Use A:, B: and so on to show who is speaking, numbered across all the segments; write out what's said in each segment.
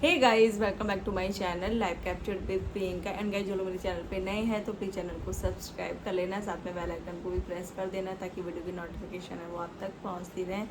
A: Hey guys, welcome back to my channel live captured with Priyanka. And guys, जो लोग मेरे channel पे नए हैं तो प्लीज़ चैनल को सब्सक्राइब कर लेना, साथ में बेल आइकन को भी प्रेस कर देना ताकि वीडियो की नोटिफिकेशन है वो आप तक पहुंचती रहे।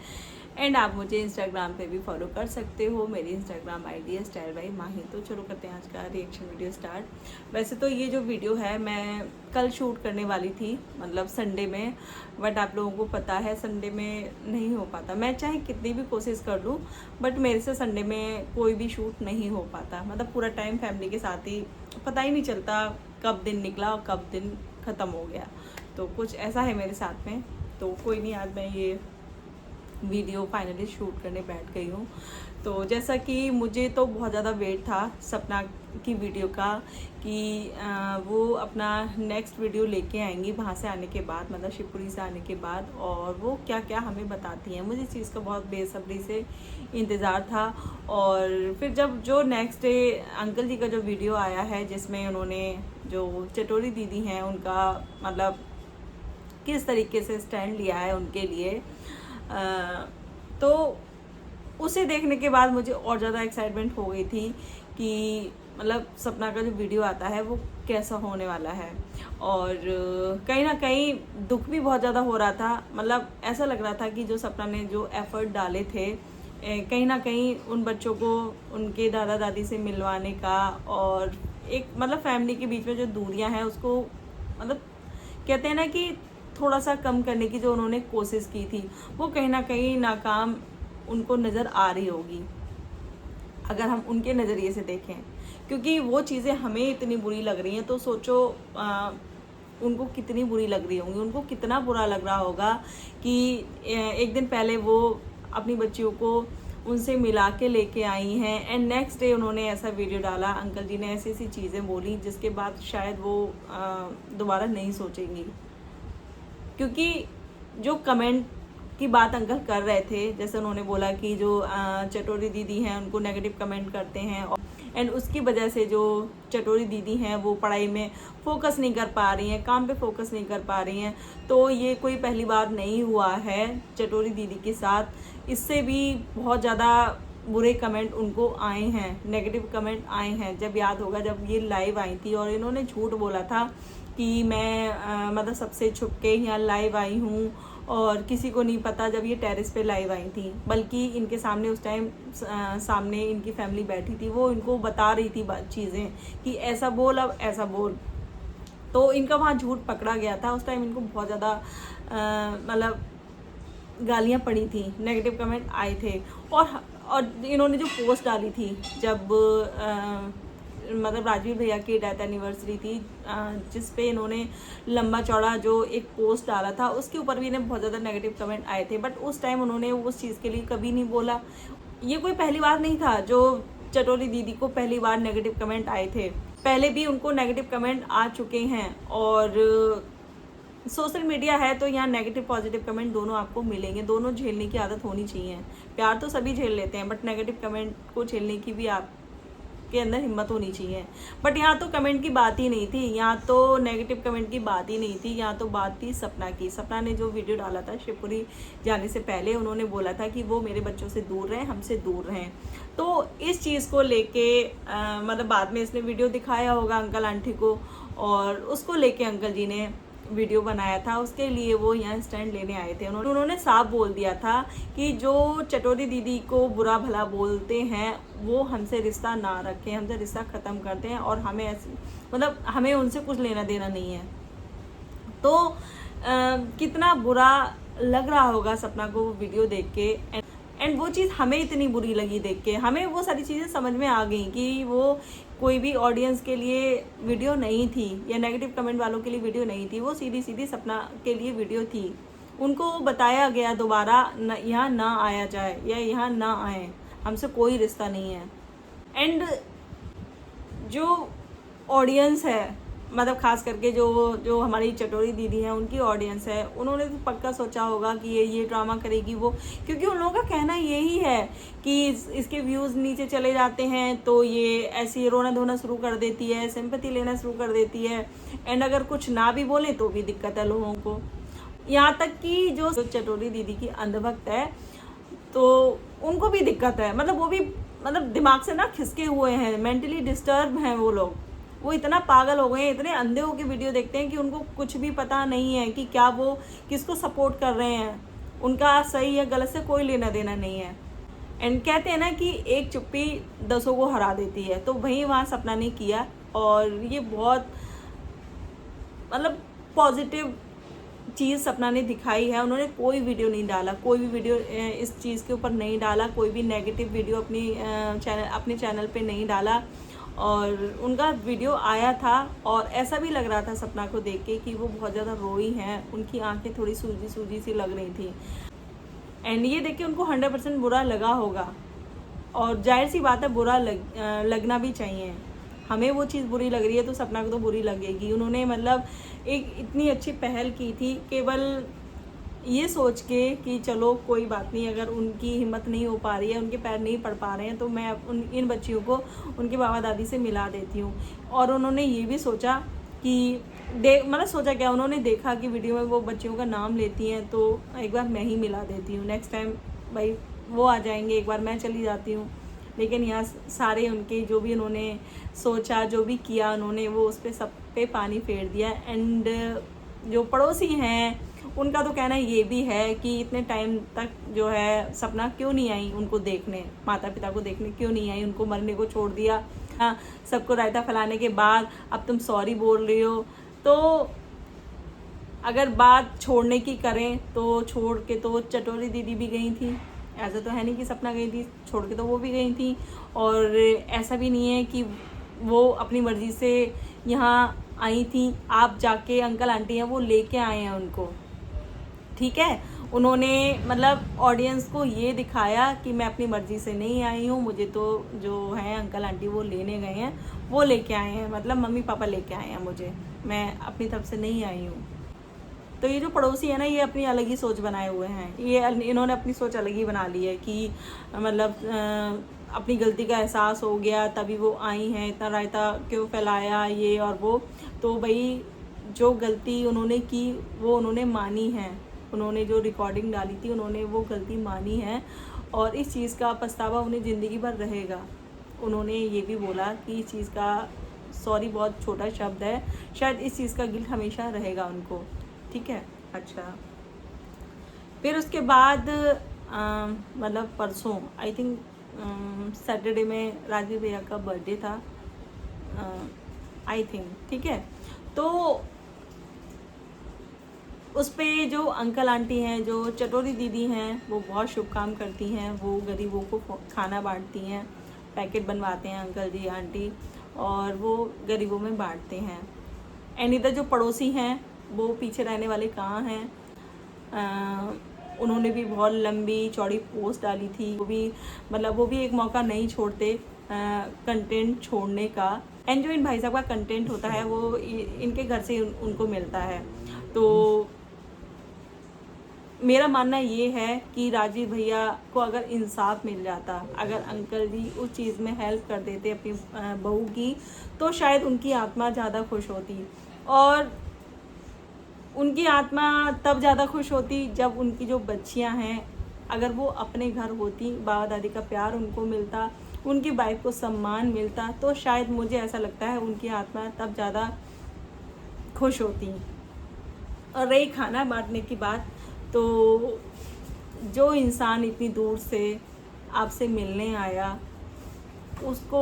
A: एंड आप मुझे इंस्टाग्राम पे भी फॉलो कर सकते हो, मेरी इंस्टाग्राम आईडी है स्टाइल बाय माही। तो चलो करते हैं आज का रिएक्शन वीडियो स्टार्ट। वैसे तो ये जो वीडियो है मैं कल शूट करने वाली थी, मतलब संडे में, बट आप लोगों को पता है संडे में नहीं हो पाता। मैं चाहे कितनी भी कोशिश कर लूँ बट मेरे से संडे में कोई भी शूट नहीं हो पाता। मतलब पूरा टाइम फैमिली के साथ ही पता ही नहीं चलता कब दिन निकला और कब दिन ख़त्म हो गया। तो कुछ ऐसा है मेरे साथ में। तो कोई नहीं, आज मैं ये वीडियो फाइनली शूट करने बैठ गई हूँ। तो जैसा कि मुझे तो बहुत ज़्यादा वेट था सपना की वीडियो का कि वो अपना नेक्स्ट वीडियो लेके आएंगी वहाँ से आने के बाद, मतलब शिवपुरी से आने के बाद, और वो क्या क्या हमें बताती हैं। मुझे इस चीज़ का बहुत बेसब्री से इंतज़ार था। और फिर जब जो नेक्स्ट डे अंकल जी का जो वीडियो आया है जिसमें उन्होंने जो चटोरी दीदी हैं उनका मतलब किस तरीके से स्टैंड लिया है उनके लिए, तो उसे देखने के बाद मुझे और ज़्यादा एक्साइटमेंट हो गई थी कि मतलब सपना का जो वीडियो आता है वो कैसा होने वाला है। और कहीं ना कहीं दुख भी बहुत ज़्यादा हो रहा था। मतलब ऐसा लग रहा था कि जो सपना ने जो एफ़र्ट डाले थे कहीं ना कहीं उन बच्चों को उनके दादा दादी से मिलवाने का, और एक मतलब फैमिली के बीच में जो दूरियां हैं उसको मतलब कहते हैं ना कि थोड़ा सा कम करने की जो उन्होंने कोशिश की थी वो कहीं ना कहीं नाकाम उनको नज़र आ रही होगी अगर हम उनके नज़रिए से देखें, क्योंकि वो चीज़ें हमें इतनी बुरी लग रही हैं तो सोचो उनको कितनी बुरी लग रही होंगी। उनको कितना बुरा लग रहा होगा कि एक दिन पहले वो अपनी बच्चियों को उनसे मिला के लेके आई हैं एंड नेक्स्ट डे उन्होंने ऐसा वीडियो डाला, अंकल जी ने ऐसी ऐसी चीज़ें बोली जिसके बाद शायद वो दोबारा नहीं सोचेंगी। क्योंकि जो कमेंट की बात अंकल कर रहे थे, जैसे उन्होंने बोला कि जो चटोरी दीदी हैं उनको नेगेटिव कमेंट करते हैं एंड उसकी वजह से जो चटोरी दीदी हैं वो पढ़ाई में फोकस नहीं कर पा रही हैं, काम पे फोकस नहीं कर पा रही हैं। तो ये कोई पहली बार नहीं हुआ है चटोरी दीदी के साथ। इससे भी बहुत ज़्यादा बुरे कमेंट उनको आए हैं, नेगेटिव कमेंट आए हैं। जब याद होगा जब ये लाइव आई थी और इन्होंने झूठ बोला था कि मैं मतलब सबसे छुप के यहाँ लाइव आई हूँ और किसी को नहीं पता, जब ये टेरेस पे लाइव आई थी। बल्कि इनके सामने उस टाइम सामने इनकी फैमिली बैठी थी, वो इनको बता रही थी चीज़ें कि ऐसा बोल अब ऐसा बोल। तो इनका वहाँ झूठ पकड़ा गया था। उस टाइम इनको बहुत ज़्यादा मतलब गालियाँ पड़ी थी, नेगेटिव कमेंट आए थे। और इन्होंने जो पोस्ट डाली थी जब मतलब राजवीर भैया की डेथ एनिवर्सरी थी, जिस पे इन्होंने लंबा चौड़ा जो एक पोस्ट डाला था उसके ऊपर भी इन्हें बहुत ज़्यादा नेगेटिव कमेंट आए थे। बट उस टाइम उन्होंने उस चीज़ के लिए कभी नहीं बोला। ये कोई पहली बार नहीं था जो चटोरी दीदी को पहली बार नेगेटिव कमेंट आए थे, पहले भी उनको नेगेटिव कमेंट आ चुके हैं। और सोशल मीडिया है तो यहाँ नेगेटिव पॉजिटिव कमेंट दोनों आपको मिलेंगे, दोनों झेलने की आदत होनी चाहिए। प्यार तो सभी झेल लेते हैं बट नेगेटिव कमेंट को झेलने की भी आप के अंदर हिम्मत होनी चाहिए। बट यहाँ तो कमेंट की बात ही नहीं थी, यहाँ तो नेगेटिव कमेंट की बात ही नहीं थी। यहाँ तो बात थी सपना की। सपना ने जो वीडियो डाला था शिवपुरी जाने से पहले, उन्होंने बोला था कि वो मेरे बच्चों से दूर रहें, हमसे दूर रहें। तो इस चीज़ को लेके मतलब बाद में इसने वीडियो दिखाया होगा अंकल आंटी को, और उसको लेके अंकल जी ने वीडियो बनाया था। उसके लिए वो यहाँ स्टैंड लेने आए थे। उन्होंने साफ बोल दिया था कि जो चटोरी दीदी को बुरा भला बोलते हैं वो हमसे रिश्ता ना रखें, हमसे रिश्ता ख़त्म कर दें, और हमें ऐसे मतलब हमें उनसे कुछ लेना देना नहीं है। तो कितना बुरा लग रहा होगा सपना को वो वीडियो देख के। एंड वो चीज़ हमें इतनी बुरी लगी देख के, हमें वो सारी चीज़ें समझ में आ गई कि वो कोई भी ऑडियंस के लिए वीडियो नहीं थी या नेगेटिव कमेंट वालों के लिए वीडियो नहीं थी। वो सीधी सीधी सपना के लिए वीडियो थी। उनको बताया गया दोबारा यहाँ ना आया जाए या यहाँ ना आए, हमसे कोई रिश्ता नहीं है। एंड जो ऑडियंस है, मतलब खास करके जो हमारी चटोरी दीदी हैं उनकी ऑडियंस है, उन्होंने तो पक्का सोचा होगा कि ये ड्रामा करेगी वो, क्योंकि उन लोगों का कहना यही है कि इसके व्यूज़ नीचे चले जाते हैं तो ये ऐसी रोना धोना शुरू कर देती है, सिंपैथी लेना शुरू कर देती है। एंड अगर कुछ ना भी बोले तो भी दिक्कत है लोगों को। यहाँ तक कि जो चटोरी दीदी की अंधभक्त है तो उनको भी दिक्कत है। मतलब वो भी मतलब दिमाग से ना खिसके हुए हैं, मेंटली डिस्टर्ब हैं वो लोग। वो इतना पागल हो गए हैं, इतने अंधे होके वीडियो देखते हैं कि उनको कुछ भी पता नहीं है कि क्या वो किसको सपोर्ट कर रहे हैं, उनका सही या गलत से कोई लेना देना नहीं है। एंड कहते हैं ना कि एक चुप्पी 10 को हरा देती है, तो वही वहाँ सपना ने किया। और ये बहुत मतलब पॉजिटिव चीज़ सपना ने दिखाई है। उन्होंने कोई वीडियो नहीं डाला, कोई भी वीडियो इस चीज़ के ऊपर नहीं डाला, कोई भी नेगेटिव वीडियो अपने चैनल पे नहीं डाला। और उनका वीडियो आया था और ऐसा भी लग रहा था सपना को देख के कि वो बहुत ज़्यादा रोई हैं, उनकी आंखें थोड़ी सूजी सूजी सी लग रही थी। एंड ये देख के उनको 100% बुरा लगा होगा, और जाहिर सी बात है बुरा लगना भी चाहिए। हमें वो चीज़ बुरी लग रही है तो सपना को तो बुरी लगेगी। उन्होंने मतलब एक इतनी अच्छी पहल की थी केवल ये सोच के कि चलो कोई बात नहीं, अगर उनकी हिम्मत नहीं हो पा रही है, उनके पैर नहीं पड़ पा रहे हैं, तो मैं इन बच्चियों को उनके बाबा दादी से मिला देती हूँ। और उन्होंने ये भी सोचा कि मतलब सोचा क्या, उन्होंने देखा कि वीडियो में वो बच्चियों का नाम लेती हैं, तो एक बार मैं ही मिला देती हूँ, नेक्स्ट टाइम भाई वो आ जाएंगे, एक बार मैं चली जाती हूँ। लेकिन यहाँ सारे उनके जो भी उन्होंने सोचा, जो भी किया उन्होंने, वो उस पर सब पे पानी फेर दिया। एंड जो पड़ोसी हैं उनका तो कहना ये भी है कि इतने टाइम तक जो है सपना क्यों नहीं आई उनको देखने, माता पिता को देखने क्यों नहीं आई, उनको मरने को छोड़ दिया। हाँ, सबको रायता फैलाने के बाद अब तुम सॉरी बोल रही हो। तो अगर बात छोड़ने की करें तो छोड़ के तो चटोरी दीदी भी गई थी, ऐसा तो है नहीं कि सपना गई थी, छोड़ के तो वो भी गई थी। और ऐसा भी नहीं है कि वो अपनी मर्ज़ी से यहाँ आई थी, आप जाके अंकल आंटी हैं वो लेके आए हैं उनको, ठीक है। उन्होंने मतलब ऑडियंस को ये दिखाया कि मैं अपनी मर्ज़ी से नहीं आई हूँ, मुझे तो जो है अंकल आंटी वो लेने गए हैं, वो लेके आए हैं, मतलब मम्मी पापा लेके आए हैं मुझे, मैं अपनी तरफ से नहीं आई हूँ। तो ये जो पड़ोसी है ना, ये अपनी अलग ही सोच बनाए हुए हैं, ये इन्होंने अपनी सोच अलग ही बना ली है कि मतलब अपनी गलती का एहसास हो गया तभी वो आई हैं, इतना रायता क्यों फैलाया ये और वो। तो भाई जो गलती उन्होंने की वो उन्होंने मानी है, उन्होंने जो रिकॉर्डिंग डाली थी उन्होंने वो गलती मानी है, और इस चीज़ का पछतावा उन्हें ज़िंदगी भर रहेगा। उन्होंने ये भी बोला कि इस चीज़ का सॉरी बहुत छोटा शब्द है, शायद इस चीज़ का गिल्ट हमेशा रहेगा उनको, ठीक है। अच्छा, फिर उसके बाद मतलब परसों आई थिंक सैटरडे में राजवीर भैया का बर्थडे था आई थिंक, ठीक है। तो उस पर जो अंकल आंटी हैं, जो चटोरी दीदी हैं, वो बहुत शुभ काम करती हैं, वो गरीबों को खाना बांटती हैं, पैकेट बनवाते हैं अंकल जी आंटी, और वो गरीबों में बांटते हैं। एंड इधर जो पड़ोसी हैं वो पीछे रहने वाले कहाँ हैं, उन्होंने भी बहुत लंबी चौड़ी पोस्ट डाली थी, वो भी मतलब वो भी एक मौका नहीं छोड़ते कंटेंट छोड़ने का। एंड जो इन भाई साहब का कंटेंट होता है वो इनके घर से उनको मिलता है। तो मेरा मानना ये है कि राजवीर भैया को अगर इंसाफ मिल जाता, अगर अंकल जी उस चीज़ में हेल्प कर देते अपनी बहू की, तो शायद उनकी आत्मा ज़्यादा खुश होती। और उनकी आत्मा तब ज़्यादा खुश होती जब उनकी जो बच्चियां हैं, अगर वो अपने घर होती, बाबा दादी का प्यार उनको मिलता, उनकी वाइफ को सम्मान मिलता, तो शायद मुझे ऐसा लगता है उनकी आत्मा तब ज़्यादा खुश होती। और रही खाना बांटने की बात, तो जो इंसान इतनी दूर से आपसे मिलने आया उसको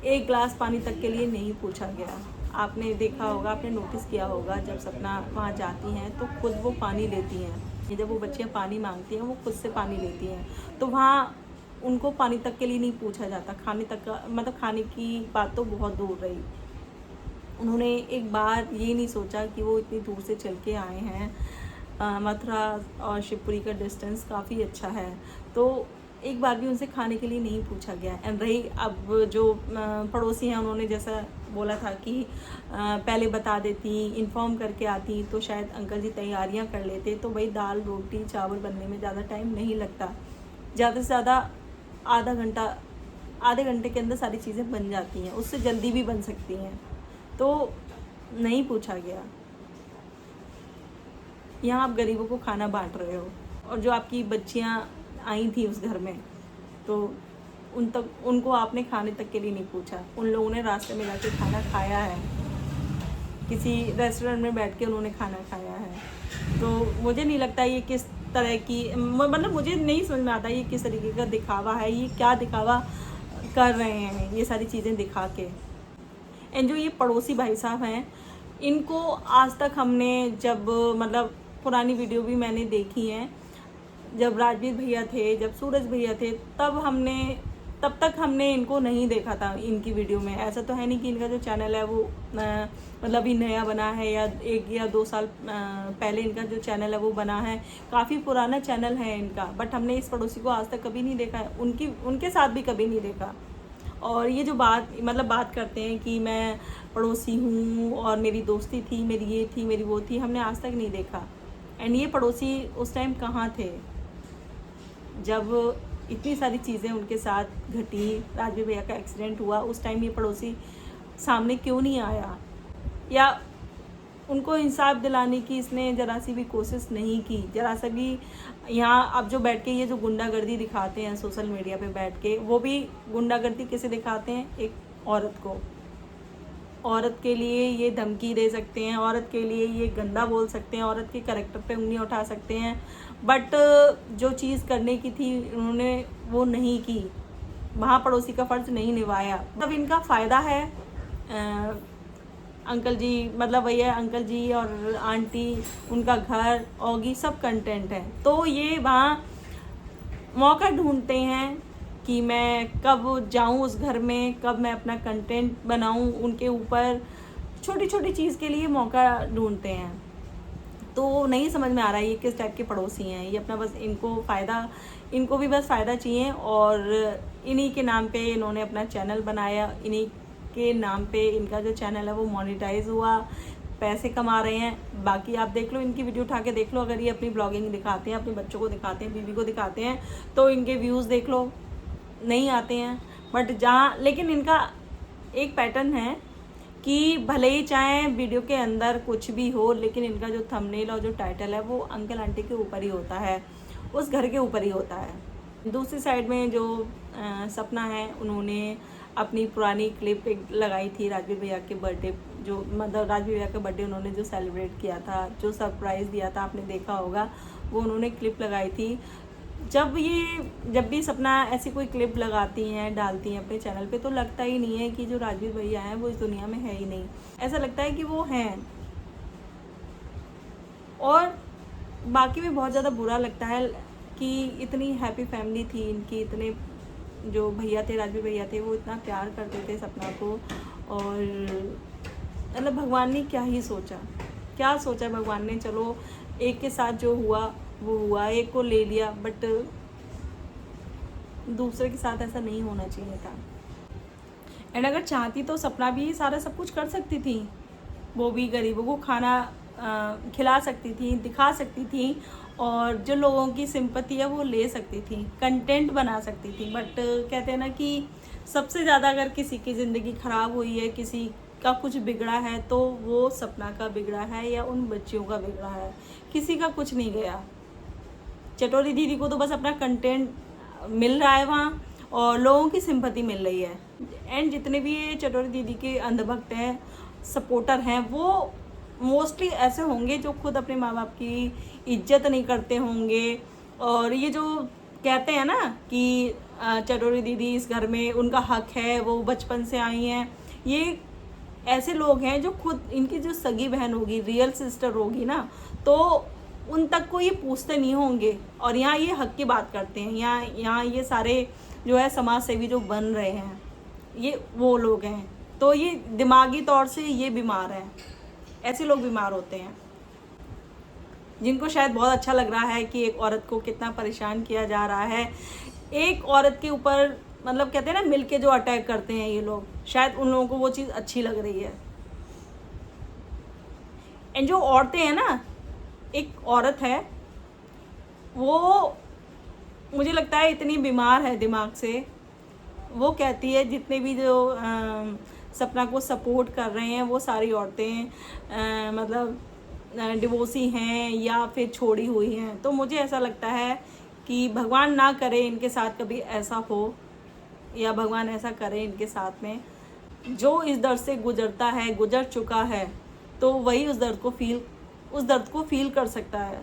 A: एक गिलास पानी तक के लिए नहीं पूछा गया। आपने देखा होगा, आपने नोटिस किया होगा, जब सपना वहाँ जाती हैं तो खुद वो पानी लेती हैं, जब वो बच्चियाँ पानी मांगती हैं वो खुद से पानी लेती हैं, तो वहाँ उनको पानी तक के लिए नहीं पूछा जाता। खाने तक का मतलब खाने की बात तो बहुत दूर रही, उन्होंने एक बार ये नहीं सोचा कि वो इतनी दूर से चल के आए हैं। मथुरा और शिवपुरी का डिस्टेंस काफ़ी अच्छा है, तो एक बार भी उनसे खाने के लिए नहीं पूछा गया। एंड रही अब जो पड़ोसी हैं, उन्होंने जैसा बोला था कि पहले बता देती, इन्फॉर्म करके आती, तो शायद अंकल जी तैयारियां कर लेते, तो भाई दाल रोटी चावल बनने में ज़्यादा टाइम नहीं लगता, ज़्यादा से ज़्यादा आधे घंटे के अंदर सारी चीज़ें बन जाती हैं, उससे जल्दी भी बन सकती हैं। तो नहीं पूछा गया। यहाँ आप गरीबों को खाना बांट रहे हो, और जो आपकी बच्चियाँ आई थी उस घर में, तो उनको आपने खाने तक के लिए नहीं पूछा। उन लोगों ने रास्ते में जाके खाना खाया है, किसी रेस्टोरेंट में बैठ के उन्होंने खाना खाया है। तो मुझे नहीं लगता ये किस तरह की, मतलब मुझे नहीं समझ में आता ये किस तरीके का दिखावा है, ये क्या दिखावा कर रहे हैं ये सारी चीज़ें दिखा के। एंड जो ये पड़ोसी भाई साहब हैं, इनको आज तक हमने जब मतलब पुरानी वीडियो भी मैंने देखी हैं, जब राजवीर भैया थे, जब सूरज भैया थे, तब तक हमने इनको नहीं देखा था इनकी वीडियो में। ऐसा तो है नहीं कि इनका जो चैनल है वो मतलब अभी नया बना है या 1 या 2 साल पहले इनका जो चैनल है वो बना है, काफ़ी पुराना चैनल है इनका। बट हमने इस पड़ोसी को आज तक कभी नहीं देखा है, उनके साथ भी कभी नहीं देखा। और ये जो बात करते हैं कि मैं पड़ोसी हूँ और मेरी दोस्ती थी, मेरी ये थी, मेरी वो थी, हमने आज तक नहीं देखा। एंड ये पड़ोसी उस टाइम कहाँ थे जब इतनी सारी चीज़ें उनके साथ घटी, राजवीर भैया का एक्सीडेंट हुआ, उस टाइम ये पड़ोसी सामने क्यों नहीं आया, या उनको इंसाफ दिलाने की इसने ज़रा सी भी कोशिश नहीं की, ज़रा सा भी। यहाँ अब जो बैठ के ये जो गुंडागर्दी दिखाते हैं सोशल मीडिया पे बैठ के, वो भी गुंडागर्दी किसे दिखाते हैं, एक औरत को। औरत के लिए ये धमकी दे सकते हैं, औरत के लिए ये गंदा बोल सकते हैं, औरत के करैक्टर पे उंगली उठा सकते हैं, बट जो चीज़ करने की थी उन्होंने वो नहीं की, वहाँ पड़ोसी का फ़र्ज नहीं निभाया। तब इनका फ़ायदा है अंकल जी, मतलब भैया अंकल जी और आंटी, उनका घर ओगी सब कंटेंट है, तो ये वहाँ मौका ढूंढते हैं कि मैं कब जाऊं उस घर में, कब मैं अपना कंटेंट बनाऊं उनके ऊपर, छोटी छोटी चीज़ के लिए मौका ढूंढते हैं। तो नहीं समझ में आ रहा है ये किस टाइप के पड़ोसी हैं। ये अपना बस इनको भी बस फ़ायदा चाहिए, और इन्हीं के नाम पे इन्होंने अपना चैनल बनाया, इन्हीं के नाम पे इनका जो चैनल है वो मोनेटाइज हुआ, पैसे कमा रहे हैं। बाकी आप देख लो, इनकी वीडियो उठा के देख लो, अगर ये अपनी ब्लॉगिंग दिखाते हैं, अपने बच्चों को दिखाते हैं, बीवी को दिखाते हैं, तो इनके व्यूज़ देख लो, नहीं आते हैं। बट लेकिन इनका एक पैटर्न है कि भले ही चाहे वीडियो के अंदर कुछ भी हो, लेकिन इनका जो थंबनेल और जो टाइटल है वो अंकल आंटी के ऊपर ही होता है, उस घर के ऊपर ही होता है। दूसरी साइड में जो सपना है, उन्होंने अपनी पुरानी क्लिप लगाई थी राजवीर भैया के बर्थडे, जो मतलब राजवीर भैया का बर्थडे उन्होंने जो सेलिब्रेट किया था, जो सरप्राइज़ दिया था, आपने देखा होगा, वो उन्होंने क्लिप लगाई थी। जब भी सपना ऐसी कोई क्लिप लगाती हैं, डालती हैं अपने चैनल पे, तो लगता ही नहीं है कि जो राजवीर भैया हैं वो इस दुनिया में है ही नहीं, ऐसा लगता है कि वो हैं। और बाकी भी बहुत ज़्यादा बुरा लगता है कि इतनी हैप्पी फैमिली थी इनकी, इतने जो भैया थे, राजवीर भैया थे, वो इतना प्यार करते थे सपना को। और मतलब भगवान ने क्या सोचा भगवान ने। चलो एक के साथ जो हुआ वो हुआ, एक को ले लिया, बट दूसरे के साथ ऐसा नहीं होना चाहिए था। एंड अगर चाहती तो सपना भी सारा सब कुछ कर सकती थी, वो भी गरीबों को खाना खिला सकती थी, दिखा सकती थी, और जो लोगों की सिंपैथी है वो ले सकती थी, कंटेंट बना सकती थी। बट कहते हैं ना कि सबसे ज़्यादा अगर किसी की ज़िंदगी ख़राब हुई है, किसी का कुछ बिगड़ा है, तो वो सपना का बिगड़ा है या उन बच्चियों का बिगड़ा है, किसी का कुछ नहीं गया। चटोरी दीदी को तो बस अपना कंटेंट मिल रहा है वहाँ, और लोगों की सिंपैथी मिल रही है। एंड जितने भी ये चटोरी दीदी के अंधभक्त हैं, सपोर्टर हैं, वो मोस्टली ऐसे होंगे जो खुद अपने माँ बाप की इज्जत नहीं करते होंगे। और ये जो कहते हैं ना कि चटोरी दीदी इस घर में उनका हक है, वो बचपन से आई हैं, ये ऐसे लोग हैं जो खुद, इनकी जो सगी बहन होगी, रियल सिस्टर होगी ना, तो उन तक को ये पूछते नहीं होंगे। और यहाँ ये हक की बात करते हैं। यहाँ ये सारे जो है समाज सेवी जो बन रहे हैं, ये वो लोग हैं। तो ये दिमागी तौर से ये बीमार हैं, ऐसे लोग बीमार होते हैं जिनको शायद बहुत अच्छा लग रहा है कि एक औरत को कितना परेशान किया जा रहा है। एक औरत के ऊपर मतलब कहते हैं ना मिलके जो अटैक करते हैं ये लोग, शायद उन लोगों को वो चीज़ अच्छी लग रही है। एंड जो औरतें हैं ना, एक औरत है वो मुझे लगता है इतनी बीमार है दिमाग से, वो कहती है जितने भी जो सपना को सपोर्ट कर रहे हैं वो सारी औरतें मतलब डिवोर्सी हैं या फिर छोड़ी हुई हैं। तो मुझे ऐसा लगता है कि भगवान ना करे इनके साथ कभी ऐसा हो, या भगवान ऐसा करे इनके साथ में, जो इस दर्द से गुजरता है, गुजर चुका है, तो वही उस दर्द को फील कर सकता है।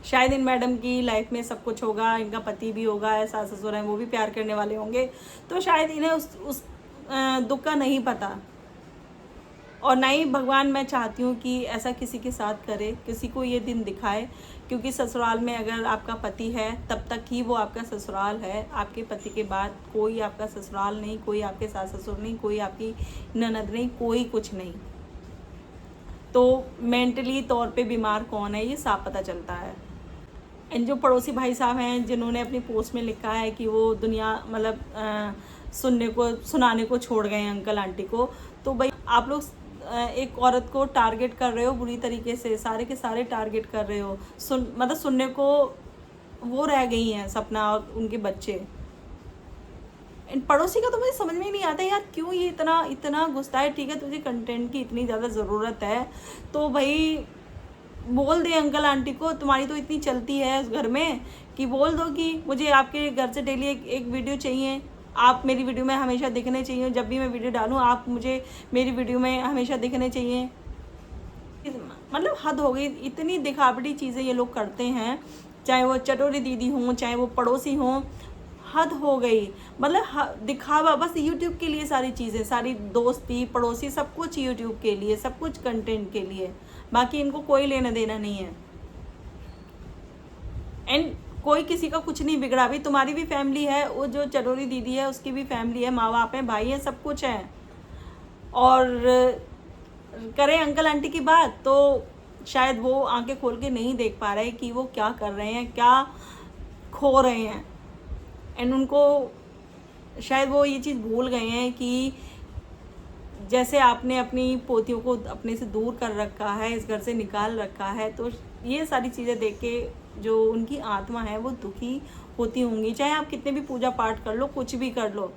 A: शायद इन मैडम की लाइफ में सब कुछ होगा, इनका पति भी होगा, सास ससुर हैं, वो भी प्यार करने वाले होंगे, तो शायद इन्हें उस दुख का नहीं पता। और ना ही भगवान मैं चाहती हूँ कि ऐसा किसी के साथ करे, किसी को ये दिन दिखाए, क्योंकि ससुराल में अगर आपका पति है तब तक ही वो आपका ससुराल है। आपके पति के बाद कोई आपका ससुराल नहीं, कोई आपके सास ससुर नहीं, कोई आपकी ननद नहीं, कोई कुछ नहीं। तो मेंटली तौर पे बीमार कौन है ये साफ पता चलता है। एंड जो पड़ोसी भाई साहब हैं जिन्होंने अपनी पोस्ट में लिखा है कि वो दुनिया मतलब सुनाने को छोड़ गए हैं अंकल आंटी को, तो भाई आप लोग एक औरत को टारगेट कर रहे हो बुरी तरीके से, सारे के सारे टारगेट कर रहे हो। मतलब सुनने को वो रह गई हैं सपना और उनके बच्चे। इन पड़ोसी का तो मुझे समझ में ही नहीं आता यार, क्यों ये इतना गुस्सा है। ठीक है, तुझे कंटेंट की इतनी ज़्यादा ज़रूरत है तो भाई बोल दे अंकल आंटी को, तुम्हारी तो इतनी चलती है उस घर में कि बोल दो कि मुझे आपके घर से डेली एक वीडियो चाहिए, आप मेरी वीडियो में हमेशा दिखने चाहिए, जब भी मैं वीडियो डालूँ आप मुझे मेरी वीडियो में हमेशा दिखने चाहिए। मतलब हद हो गई, इतनी दिखावटी चीज़ें ये लोग करते हैं, चाहे वो चटोरी दीदी हों, चाहे वो पड़ोसी हों, हद हो गई। मतलब दिखावा बस यूट्यूब के लिए, सारी चीज़ें, सारी दोस्ती पड़ोसी सब कुछ यूट्यूब के लिए, सब कुछ कंटेंट के लिए, बाकी इनको कोई लेना देना नहीं है। एंड कोई किसी का कुछ नहीं बिगड़ा। भी तुम्हारी भी फैमिली है, वो जो चटोरी दीदी है उसकी भी फैमिली है, माँ बाप है, भाई है, सब कुछ है। और करें अंकल आंटी की बात तो शायद वो आंखें खोल के नहीं देख पा रहे कि वो क्या कर रहे हैं, क्या खो रहे हैं। एंड उनको शायद वो ये चीज़ भूल गए हैं कि जैसे आपने अपनी पोतियों को अपने से दूर कर रखा है, इस घर से निकाल रखा है, तो ये सारी चीज़ें देख के जो उनकी आत्मा है वो दुखी होती होंगी। चाहे आप कितने भी पूजा पाठ कर लो, कुछ भी कर लो,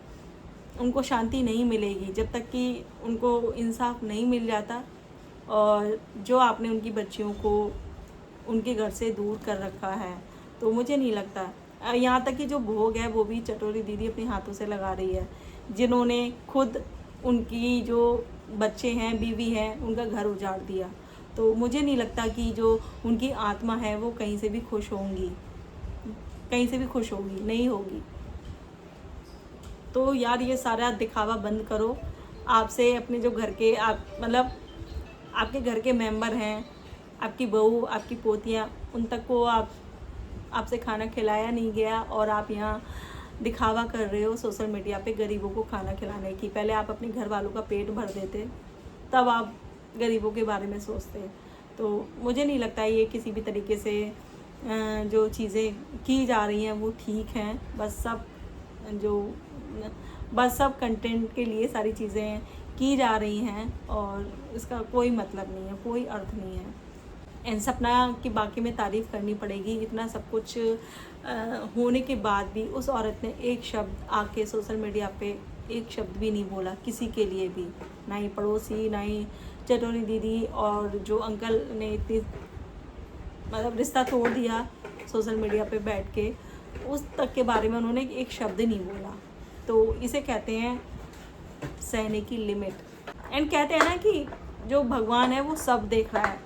A: उनको शांति नहीं मिलेगी जब तक कि उनको इंसाफ नहीं मिल जाता। और जो आपने उनकी बच्चियों को उनके घर से दूर कर रखा है, तो मुझे नहीं लगता, यहाँ तक कि जो भोग है वो भी चटोरी दीदी अपने हाथों से लगा रही है, जिन्होंने खुद उनकी जो बच्चे हैं, बीवी हैं, उनका घर उजाड़ दिया। तो मुझे नहीं लगता कि जो उनकी आत्मा है वो कहीं से भी खुश होंगी, कहीं से भी खुश होगी, नहीं होगी। तो यार ये सारा दिखावा बंद करो। आपसे अपने जो घर के मतलब आपके घर के मेंबर हैं, आपकी बहू, आपकी पोतियाँ, उन तक को आपसे खाना खिलाया नहीं गया और आप यहाँ दिखावा कर रहे हो सोशल मीडिया पे गरीबों को खाना खिलाने की। पहले आप अपने घर वालों का पेट भर देते, तब आप गरीबों के बारे में सोचते। तो मुझे नहीं लगता ये किसी भी तरीके से जो चीज़ें की जा रही हैं वो ठीक हैं। बस सब कंटेंट के लिए सारी चीज़ें की जा रही हैं और इसका कोई मतलब नहीं है, कोई अर्थ नहीं है। एंड सपना की बाकी में तारीफ़ करनी पड़ेगी। इतना सब कुछ होने के बाद भी उस औरत ने एक शब्द आके सोशल मीडिया पे एक शब्द भी नहीं बोला किसी के लिए भी, ना ही पड़ोसी, ना ही चटोरी दीदी, और जो अंकल ने इतनी मतलब रिश्ता तोड़ दिया सोशल मीडिया पे बैठ के, उस तक के बारे में उन्होंने एक शब्द नहीं बोला। तो इसे कहते हैं सहने की लिमिट। एंड कहते हैं ना कि जो भगवान है वो सब देख रहा है,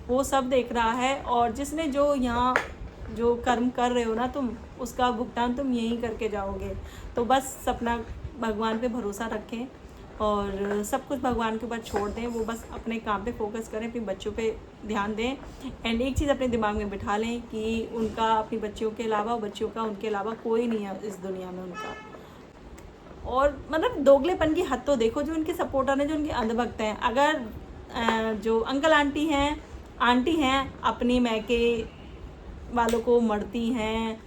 A: वो सब देख रहा है। और जिसने जो यहाँ जो कर्म कर रहे हो ना तुम, उसका भुगतान तुम यहीं करके जाओगे। तो बस अपना भगवान पे भरोसा रखें और सब कुछ भगवान के ऊपर छोड़ दें। वो बस अपने काम पे फोकस करें, अपने बच्चों पे ध्यान दें। एंड एक चीज़ अपने दिमाग में बिठा लें कि उनका अपनी बच्चियों के अलावा, बच्चियों का उनके अलावा कोई नहीं है इस दुनिया में उनका। और मतलब दोगलेपन की हद तो देखो, जो उनके सपोर्टर हैं, जो उनके अंधभक्त हैं। अगर जो अंकल आंटी हैं अपनी मैके वालों को मरती हैं,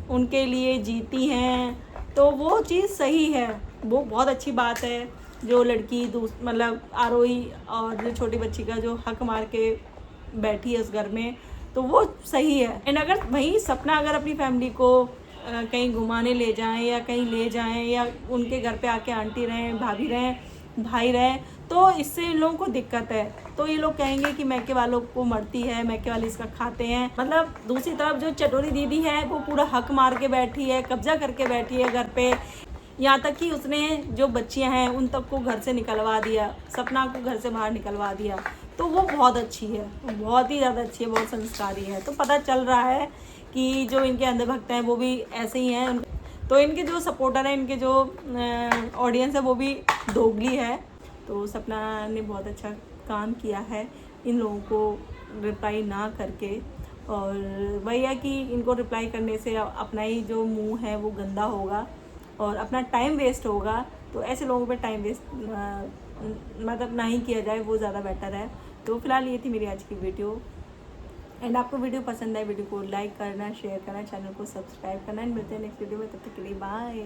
A: उनके लिए जीती हैं, तो वो चीज़ सही है, वो बहुत अच्छी बात है। जो लड़की मतलब आरोही और जो छोटी बच्ची का जो हक मार के बैठी है उस घर में, तो वो सही है। एंड अगर वही सपना अगर अपनी फैमिली को कहीं घुमाने ले जाएं या कहीं ले जाएं या उनके घर पे आके आंटी रहें, भाभी रहें, भाई रहे, तो इससे इन लोगों को दिक्कत है। तो ये लोग कहेंगे कि मैके वालों को मरती है, मैके वाले इसका खाते हैं। मतलब दूसरी तरफ जो चटोरी दीदी है वो पूरा हक मार के बैठी है, कब्जा करके बैठी है घर पे। यहाँ तक कि उसने जो बच्चियाँ हैं उन तक को घर से निकलवा दिया, सपना को घर से बाहर निकलवा दिया। तो वो बहुत अच्छी है, बहुत ही ज़्यादा अच्छी है, बहुत संस्कारी है। तो पता चल रहा है कि जो इनके अंधभक्त हैं वो भी ऐसे ही हैं। तो इनके जो सपोर्टर हैं, इनके जो ऑडियंस है वो भी दोगली है। तो सपना ने बहुत अच्छा काम किया है इन लोगों को रिप्लाई ना करके। और वही है कि इनको रिप्लाई करने से अपना ही जो मुंह है वो गंदा होगा और अपना टाइम वेस्ट होगा। तो ऐसे लोगों पे टाइम वेस्ट मतलब ना ही किया जाए, वो ज़्यादा बेटर है। तो फिलहाल ये थी मेरी आज की वीडियो। एंड आपको वीडियो पसंद आए, वीडियो को लाइक करना, शेयर करना, चैनल को सब्सक्राइब करना। एंड मिलते हैं नेक्स्ट वीडियो में, तब तक के लिए बाय।